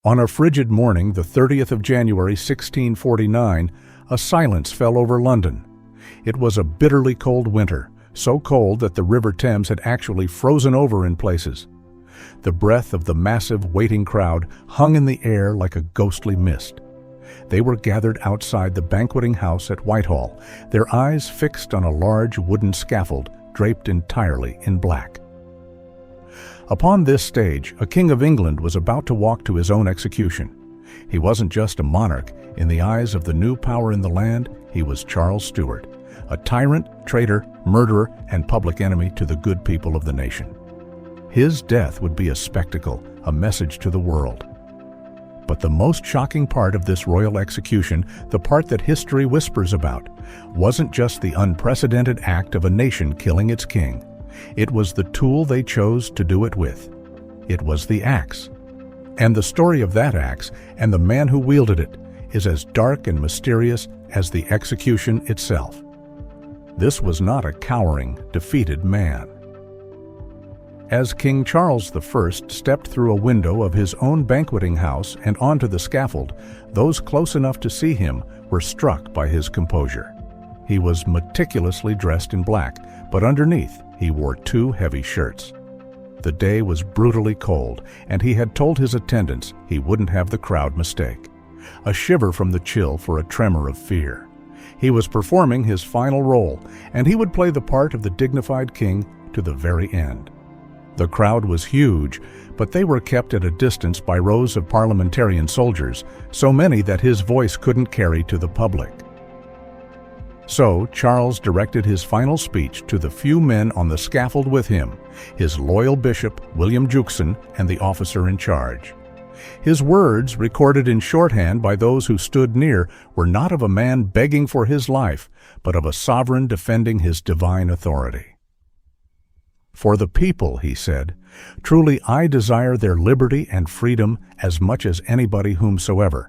On a frigid morning, the 30th of January, 1649, a silence fell over London. It was a bitterly cold winter, so cold that the River Thames had actually frozen over in places. The breath of the massive waiting crowd hung in the air like a ghostly mist. They were gathered outside the banqueting house at Whitehall, their eyes fixed on a large wooden scaffold draped entirely in black. Upon this stage, a king of England was about to walk to his own execution. He wasn't just a monarch. In the eyes of the new power in the land, he was Charles Stewart, a tyrant, traitor, murderer, and public enemy to the good people of the nation. His death would be a spectacle, a message to the world. But the most shocking part of this royal execution, the part that history whispers about, wasn't just the unprecedented act of a nation killing its king. It was the tool they chose to do it with. It was the axe. And the story of that axe and the man who wielded it is as dark and mysterious as the execution itself. This was not a cowering, defeated man. As King Charles I stepped through a window of his own banqueting house and onto the scaffold, those close enough to see him were struck by his composure. He was meticulously dressed in black, but underneath he wore two heavy shirts. The day was brutally cold, and he had told his attendants he wouldn't have the crowd mistake. A shiver from the chill for a tremor of fear. He was performing his final role, and he would play the part of the dignified king to the very end. The crowd was huge, but they were kept at a distance by rows of parliamentarian soldiers, so many that his voice couldn't carry to the public. So Charles directed his final speech to the few men on the scaffold with him, his loyal bishop, William Juxon, and the officer in charge. His words, recorded in shorthand by those who stood near, were not of a man begging for his life, but of a sovereign defending his divine authority. "For the people," he said, "truly I desire their liberty and freedom as much as anybody whomsoever.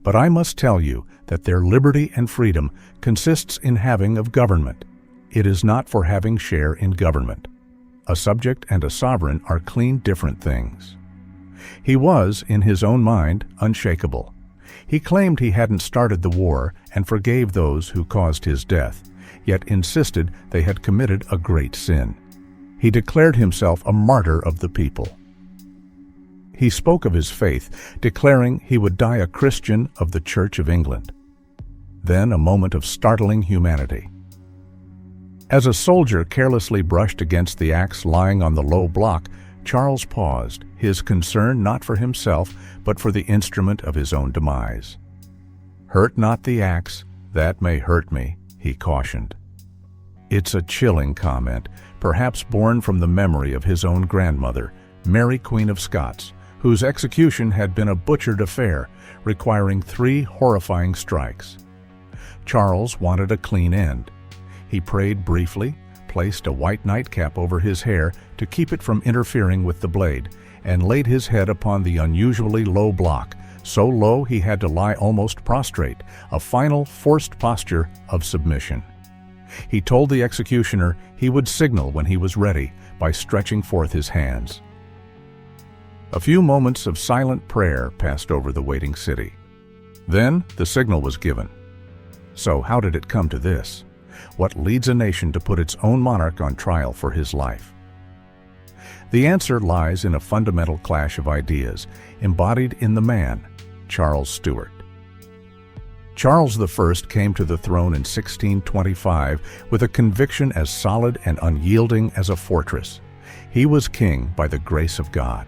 But I must tell you that their liberty and freedom consists in having of government. It is not for having share in government. A subject and a sovereign are clean different things." He was, in his own mind, unshakable. He claimed he hadn't started the war and forgave those who caused his death, yet insisted they had committed a great sin. He declared himself a martyr of the people. He spoke of his faith, declaring he would die a Christian of the Church of England. Then a moment of startling humanity. As a soldier carelessly brushed against the axe lying on the low block, Charles paused, his concern not for himself, but for the instrument of his own demise. "Hurt not the axe, that may hurt me," he cautioned. It's a chilling comment, perhaps born from the memory of his own grandmother, Mary Queen of Scots, whose execution had been a butchered affair, requiring 3 horrifying strikes. Charles wanted a clean end. He prayed briefly, placed a white nightcap over his hair to keep it from interfering with the blade, and laid his head upon the unusually low block, so low he had to lie almost prostrate, a final forced posture of submission. He told the executioner he would signal when he was ready by stretching forth his hands. A few moments of silent prayer passed over the waiting city. Then the signal was given. So how did it come to this? What leads a nation to put its own monarch on trial for his life? The answer lies in a fundamental clash of ideas, embodied in the man, Charles Stewart. Charles I came to the throne in 1625 with a conviction as solid and unyielding as a fortress. He was king by the grace of God.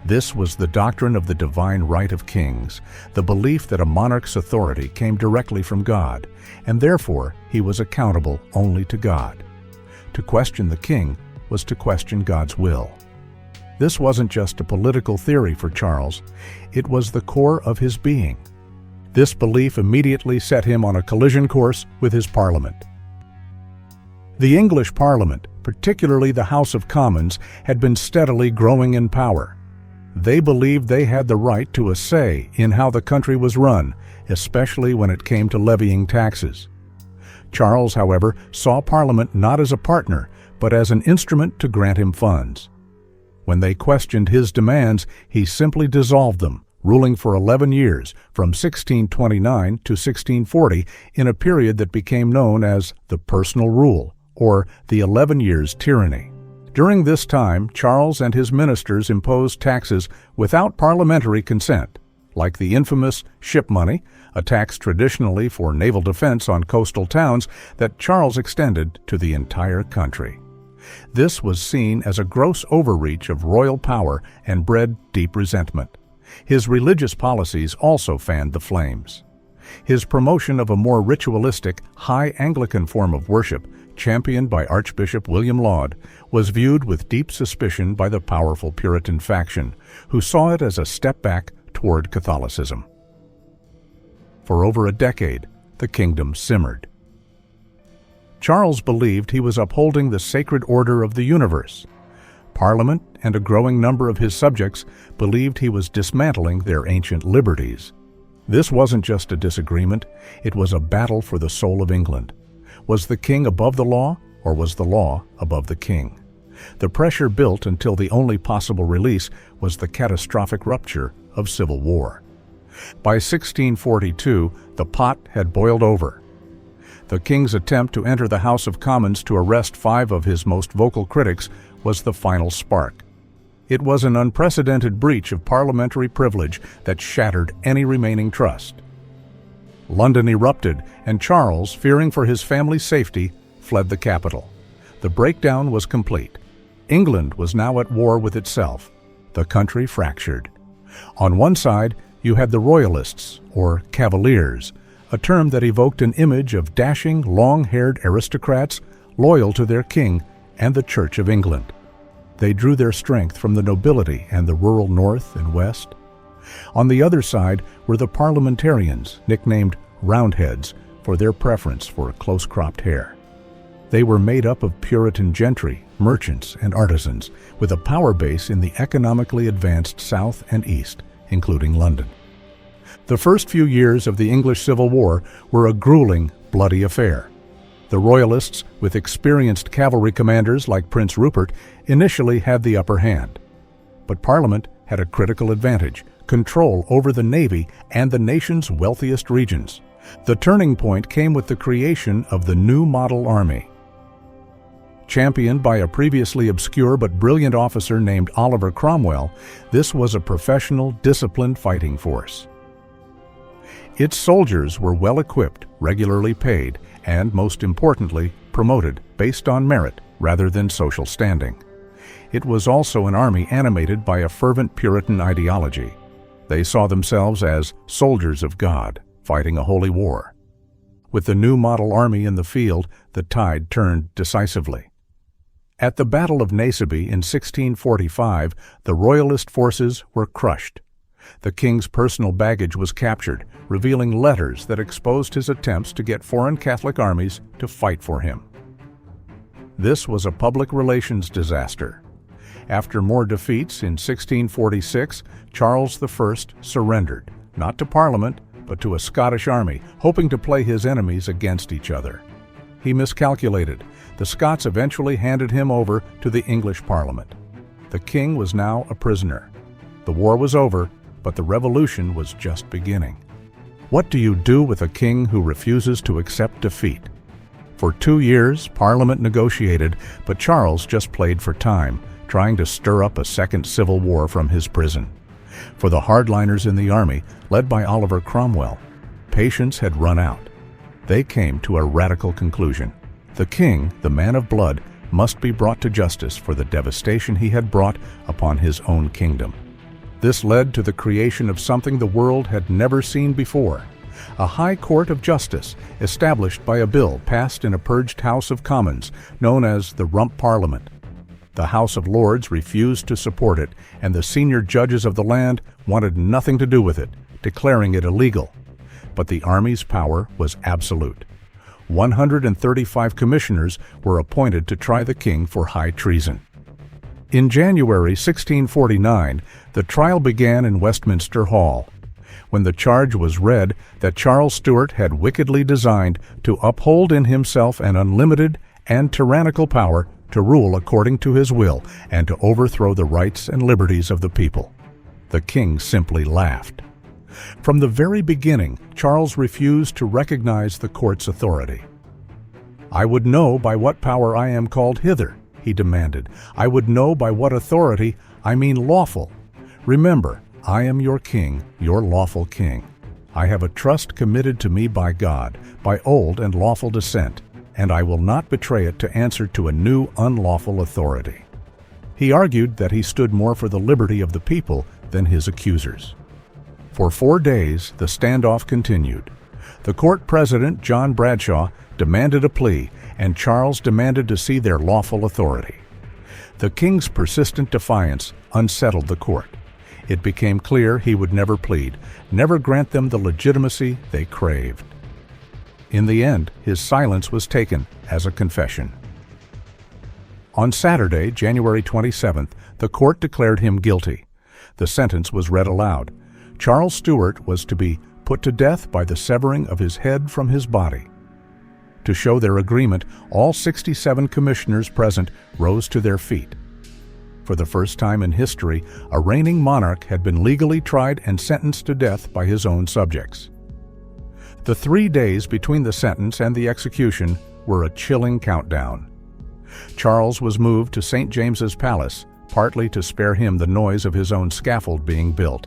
This was the doctrine of the divine right of kings, the belief that a monarch's authority came directly from God, and therefore he was accountable only to God. To question the king was to question God's will. This wasn't just a political theory for Charles, it was the core of his being. This belief immediately set him on a collision course with his Parliament. The English Parliament, particularly the House of Commons, had been steadily growing in power. They believed they had the right to a say in how the country was run, especially when it came to levying taxes. Charles, however, saw Parliament not as a partner, but as an instrument to grant him funds. When they questioned his demands, he simply dissolved them, ruling for 11 years, from 1629 to 1640, in a period that became known as the Personal Rule, or the 11 Years' Tyranny. During this time, Charles and his ministers imposed taxes without parliamentary consent, like the infamous ship money, a tax traditionally for naval defense on coastal towns that Charles extended to the entire country. This was seen as a gross overreach of royal power and bred deep resentment. His religious policies also fanned the flames. His promotion of a more ritualistic, high Anglican form of worship, championed by Archbishop William Laud, was viewed with deep suspicion by the powerful Puritan faction, who saw it as a step back toward Catholicism. For over a decade, the kingdom simmered. Charles believed he was upholding the sacred order of the universe. Parliament and a growing number of his subjects believed he was dismantling their ancient liberties. This wasn't just a disagreement, it was a battle for the soul of England. Was the king above the law, or was the law above the king? The pressure built until the only possible release was the catastrophic rupture of civil war. By 1642, the pot had boiled over. The king's attempt to enter the House of Commons to arrest 5 of his most vocal critics was the final spark. It was an unprecedented breach of parliamentary privilege that shattered any remaining trust. London erupted, and Charles, fearing for his family's safety, fled the capital. The breakdown was complete. England was now at war with itself. The country fractured. On one side, you had the Royalists, or Cavaliers, a term that evoked an image of dashing, long-haired aristocrats loyal to their king and the Church of England. They drew their strength from the nobility and the rural north and west. On the other side were the parliamentarians, nicknamed Roundheads for their preference for close-cropped hair. They were made up of Puritan gentry, merchants, and artisans, with a power base in the economically advanced south and east, including London. The first few years of the English Civil War were a grueling, bloody affair. The Royalists, with experienced cavalry commanders like Prince Rupert, initially had the upper hand. But Parliament had a critical advantage: control over the navy and the nation's wealthiest regions. The turning point came with the creation of the new model army. Championed by a previously obscure but brilliant officer named Oliver Cromwell, this was a professional, disciplined fighting force. Its soldiers were well-equipped, regularly paid, and, most importantly, promoted based on merit rather than social standing. It was also an army animated by a fervent Puritan ideology. They saw themselves as soldiers of God, fighting a holy war. With the new model army in the field, the tide turned decisively. At the Battle of Naseby in 1645, the Royalist forces were crushed. The king's personal baggage was captured, revealing letters that exposed his attempts to get foreign Catholic armies to fight for him. This was a public relations disaster. After more defeats in 1646, Charles I surrendered, not to Parliament, but to a Scottish army, hoping to play his enemies against each other. He miscalculated. The Scots eventually handed him over to the English Parliament. The king was now a prisoner. The war was over, but the revolution was just beginning. What do you do with a king who refuses to accept defeat? For 2 years, Parliament negotiated, but Charles just played for time, trying to stir up a second civil war from his prison. For the hardliners in the army, led by Oliver Cromwell, patience had run out. They came to a radical conclusion. The king, the man of blood, must be brought to justice for the devastation he had brought upon his own kingdom. This led to the creation of something the world had never seen before: a High Court of Justice established by a bill passed in a purged House of Commons known as the Rump Parliament. The House of Lords refused to support it, and the senior judges of the land wanted nothing to do with it, declaring it illegal. But the army's power was absolute. 135 commissioners were appointed to try the king for high treason. In January 1649, the trial began in Westminster Hall. When the charge was read that Charles Stewart had wickedly designed to uphold in himself an unlimited and tyrannical power to rule according to his will and to overthrow the rights and liberties of the people. The king simply laughed. From the very beginning, Charles refused to recognize the court's authority. "I would know by what power I am called hither," he demanded. "I would know by what authority, I mean lawful. Remember, I am your king, your lawful king. I have a trust committed to me by God, by old and lawful descent, and I will not betray it to answer to a new unlawful authority." He argued that he stood more for the liberty of the people than his accusers. For 4 days, the standoff continued. The court president, John Bradshaw, demanded a plea, and Charles demanded to see their lawful authority. The king's persistent defiance unsettled the court. It became clear he would never plead, never grant them the legitimacy they craved. In the end, his silence was taken as a confession. On Saturday, January 27th, the court declared him guilty. The sentence was read aloud. Charles Stewart was to be put to death by the severing of his head from his body. To show their agreement, all 67 commissioners present rose to their feet. For the first time in history, a reigning monarch had been legally tried and sentenced to death by his own subjects. The 3 days between the sentence and the execution were a chilling countdown. Charles was moved to St. James's Palace, partly to spare him the noise of his own scaffold being built.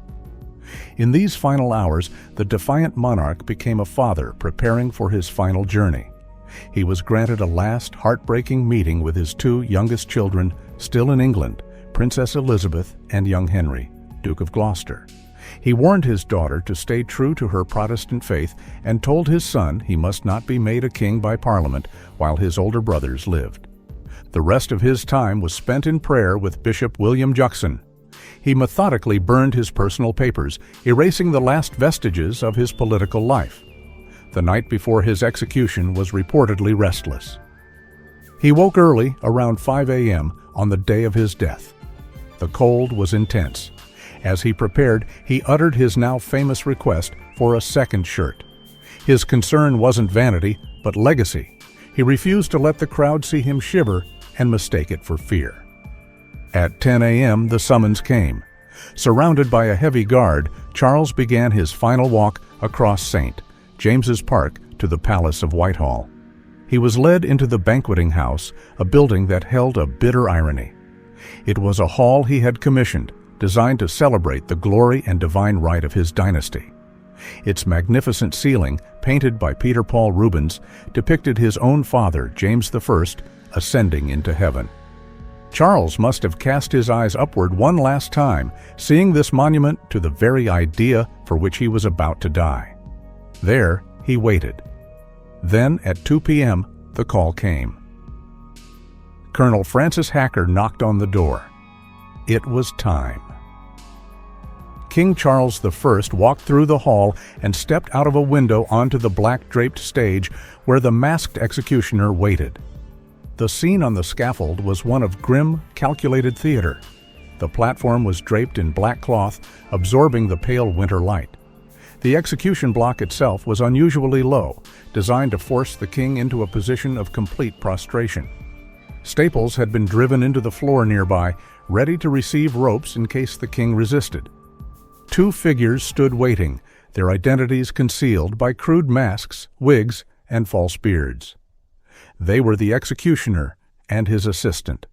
In these final hours, the defiant monarch became a father preparing for his final journey. He was granted a last heartbreaking meeting with his 2 youngest children, still in England, Princess Elizabeth and young Henry, Duke of Gloucester. He warned his daughter to stay true to her Protestant faith and told his son he must not be made a king by Parliament while his older brothers lived. The rest of his time was spent in prayer with Bishop William Juxon. He methodically burned his personal papers, erasing the last vestiges of his political life. The night before his execution was reportedly restless. He woke early, around 5 a.m., on the day of his death. The cold was intense. As he prepared, he uttered his now famous request for a second shirt. His concern wasn't vanity, but legacy. He refused to let the crowd see him shiver and mistake it for fear. At 10 a.m., the summons came. Surrounded by a heavy guard, Charles began his final walk across St. James's Park to the Palace of Whitehall. He was led into the banqueting house, a building that held a bitter irony. It was a hall he had commissioned, designed to celebrate the glory and divine right of his dynasty. Its magnificent ceiling, painted by Peter Paul Rubens, depicted his own father, James I, ascending into heaven. Charles must have cast his eyes upward one last time, seeing this monument to the very idea for which he was about to die. There, he waited. Then, at 2 p.m., the call came. Colonel Francis Hacker knocked on the door. It was time. King Charles I walked through the hall and stepped out of a window onto the black-draped stage where the masked executioner waited. The scene on the scaffold was one of grim, calculated theater. The platform was draped in black cloth, absorbing the pale winter light. The execution block itself was unusually low, designed to force the king into a position of complete prostration. Staples had been driven into the floor nearby, ready to receive ropes in case the king resisted. 2 figures stood waiting, their identities concealed by crude masks, wigs, and false beards. They were the executioner and his assistant.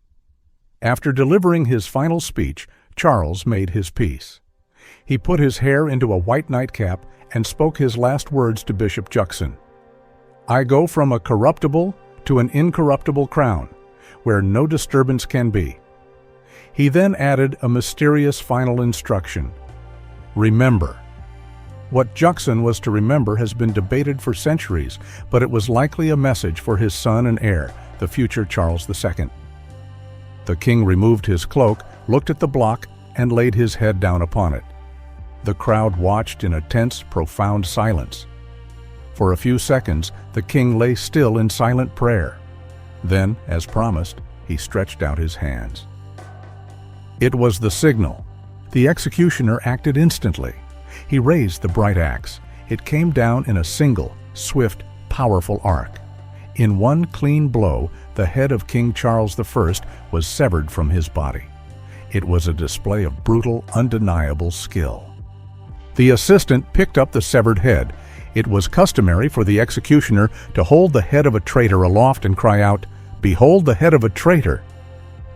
After delivering his final speech, Charles made his peace. He put his hair into a white nightcap and spoke his last words to Bishop Juxon. "I go from a corruptible to an incorruptible crown, where no disturbance can be." He then added a mysterious final instruction. "Remember." What Juxon was to remember has been debated for centuries, but it was likely a message for his son and heir, the future Charles II. The king removed his cloak, looked at the block, and laid his head down upon it. The crowd watched in a tense, profound silence. For a few seconds, the king lay still in silent prayer. Then, as promised, he stretched out his hands. It was the signal. The executioner acted instantly. He raised the bright axe. It came down in a single, swift, powerful arc. In one clean blow, the head of King Charles I was severed from his body. It was a display of brutal, undeniable skill. The assistant picked up the severed head. It was customary for the executioner to hold the head of a traitor aloft and cry out, "Behold the head of a traitor!"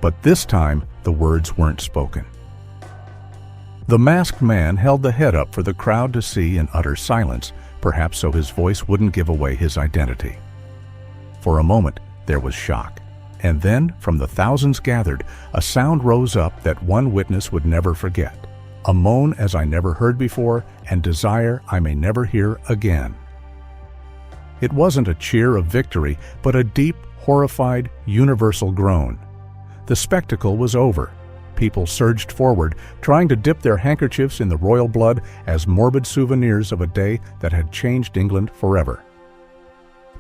But this time, the words weren't spoken. The masked man held the head up for the crowd to see in utter silence, perhaps so his voice wouldn't give away his identity. For a moment, there was shock. And then, from the thousands gathered, a sound rose up that one witness would never forget. A moan as I never heard before, and desire I may never hear again. It wasn't a cheer of victory, but a deep, horrified, universal groan. The spectacle was over. People surged forward, trying to dip their handkerchiefs in the royal blood as morbid souvenirs of a day that had changed England forever.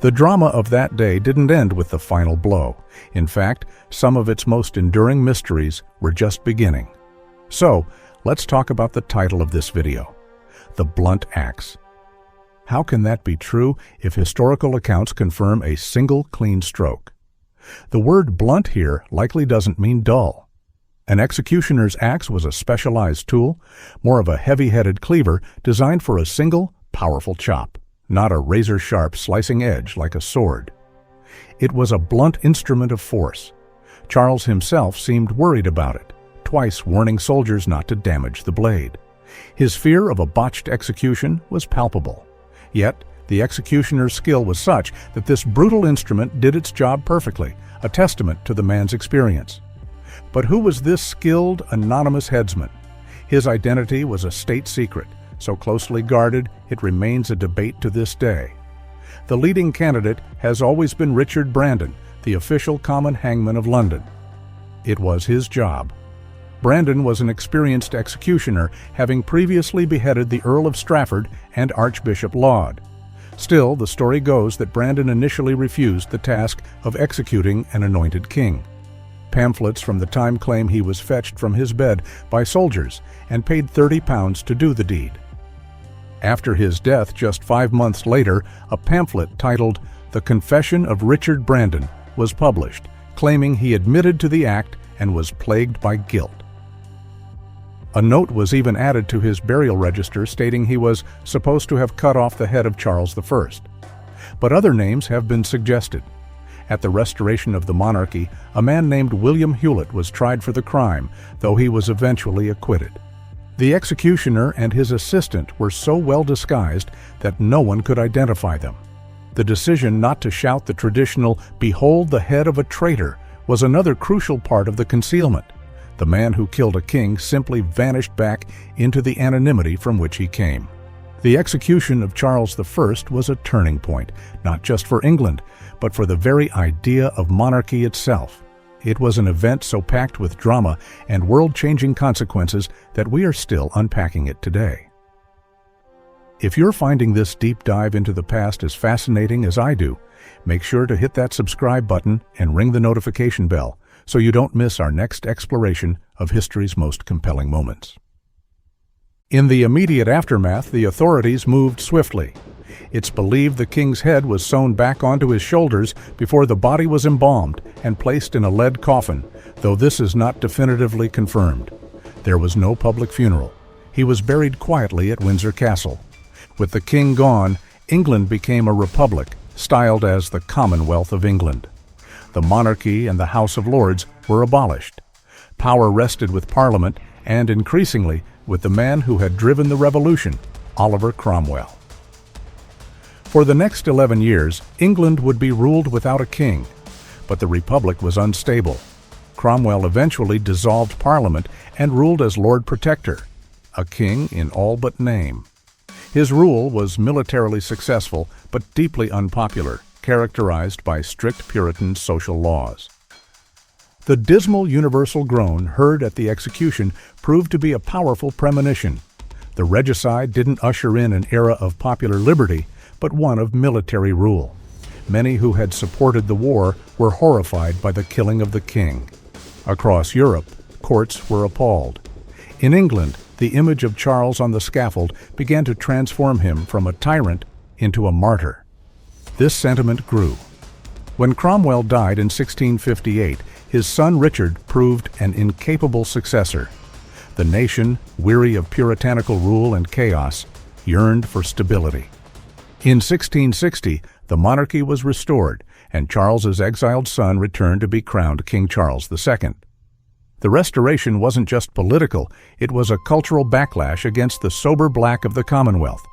The drama of that day didn't end with the final blow. In fact, some of its most enduring mysteries were just beginning. So, let's talk about the title of this video, The Blunt Axe. How can that be true if historical accounts confirm a single clean stroke? The word blunt here likely doesn't mean dull. An executioner's axe was a specialized tool, more of a heavy-headed cleaver designed for a single, powerful chop, not a razor-sharp slicing edge like a sword. It was a blunt instrument of force. Charles himself seemed worried about it, twice warning soldiers not to damage the blade. His fear of a botched execution was palpable. Yet, the executioner's skill was such that this brutal instrument did its job perfectly, a testament to the man's experience. But who was this skilled, anonymous headsman? His identity was a state secret, so closely guarded it remains a debate to this day. The leading candidate has always been Richard Brandon, the official common hangman of London. It was his job. Brandon was an experienced executioner, having previously beheaded the Earl of Strafford and Archbishop Laud. Still, the story goes that Brandon initially refused the task of executing an anointed king. Pamphlets from the time claim he was fetched from his bed by soldiers and paid £30 to do the deed. After his death just 5 months later, a pamphlet titled The Confession of Richard Brandon was published, claiming he admitted to the act and was plagued by guilt. A note was even added to his burial register stating he was supposed to have cut off the head of Charles I. But other names have been suggested. At the restoration of the monarchy, a man named William Hewlett was tried for the crime, though he was eventually acquitted. The executioner and his assistant were so well disguised that no one could identify them. The decision not to shout the traditional "Behold the head of a traitor" was another crucial part of the concealment. The man who killed a king simply vanished back into the anonymity from which he came. The execution of Charles I was a turning point, not just for England, but for the very idea of monarchy itself. It was an event so packed with drama and world-changing consequences that we are still unpacking it today. If you're finding this deep dive into the past as fascinating as I do, make sure to hit that subscribe button and ring the notification bell so you don't miss our next exploration of history's most compelling moments. In the immediate aftermath, the authorities moved swiftly. It's believed the king's head was sewn back onto his shoulders before the body was embalmed and placed in a lead coffin, though this is not definitively confirmed. There was no public funeral. He was buried quietly at Windsor Castle. With the king gone, England became a republic, styled as the Commonwealth of England. The monarchy and the House of Lords were abolished. Power rested with Parliament and, increasingly, with the man who had driven the revolution, Oliver Cromwell. For the next 11 years, England would be ruled without a king, but the Republic was unstable. Cromwell eventually dissolved Parliament and ruled as Lord Protector, a king in all but name. His rule was militarily successful but deeply unpopular, characterized by strict Puritan social laws. The dismal universal groan heard at the execution proved to be a powerful premonition. The regicide didn't usher in an era of popular liberty, but one of military rule. Many who had supported the war were horrified by the killing of the king. Across Europe, courts were appalled. In England, the image of Charles on the scaffold began to transform him from a tyrant into a martyr. This sentiment grew. When Cromwell died in 1658, his son Richard proved an incapable successor. The nation, weary of puritanical rule and chaos, yearned for stability. In 1660, the monarchy was restored, and Charles's exiled son returned to be crowned King Charles II. The restoration wasn't just political, it was a cultural backlash against the sober black of the Commonwealth.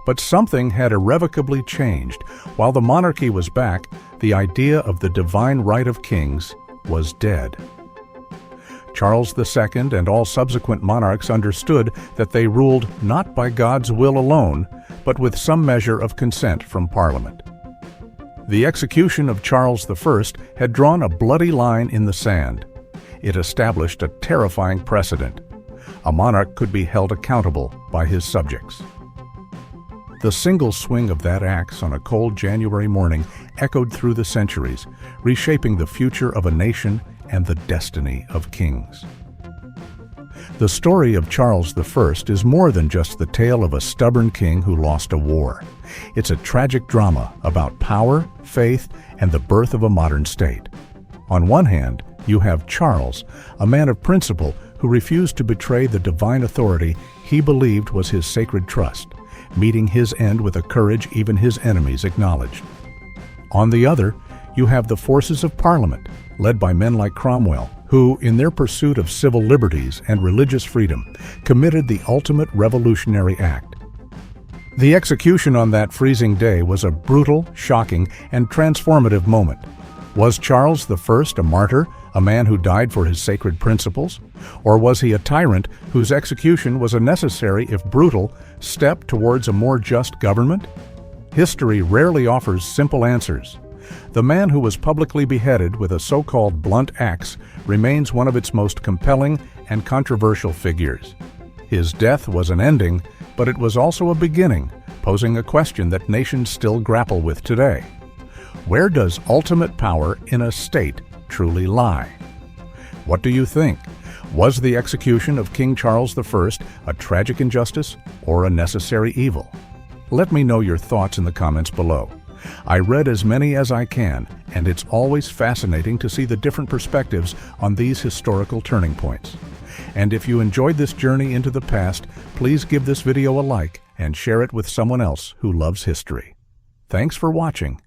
But something had irrevocably changed. While the monarchy was back, the idea of the divine right of kings was dead. Charles II and all subsequent monarchs understood that they ruled not by God's will alone, but with some measure of consent from Parliament. The execution of Charles I had drawn a bloody line in the sand. It established a terrifying precedent. A monarch could be held accountable by his subjects. The single swing of that axe on a cold January morning echoed through the centuries, reshaping the future of a nation and the destiny of kings. The story of Charles I is more than just the tale of a stubborn king who lost a war. It's a tragic drama about power, faith, and the birth of a modern state. On one hand, you have Charles, a man of principle who refused to betray the divine authority he believed was his sacred trust, meeting his end with a courage even his enemies acknowledged. On the other, you have the forces of Parliament, led by men like Cromwell, who, in their pursuit of civil liberties and religious freedom, committed the ultimate revolutionary act. The execution on that freezing day was a brutal, shocking, and transformative moment. Was Charles I a martyr, a man who died for his sacred principles? Or was he a tyrant whose execution was a necessary, if brutal, step towards a more just government? History rarely offers simple answers. The man who was publicly beheaded with a so-called blunt axe remains one of its most compelling and controversial figures. His death was an ending, but it was also a beginning, posing a question that nations still grapple with today. Where does ultimate power in a state truly lie? What do you think? Was the execution of King Charles I a tragic injustice or a necessary evil? Let me know your thoughts in the comments below. I read as many as I can, and it's always fascinating to see the different perspectives on these historical turning points. And if you enjoyed this journey into the past, please give this video a like and share it with someone else who loves history. Thanks for watching,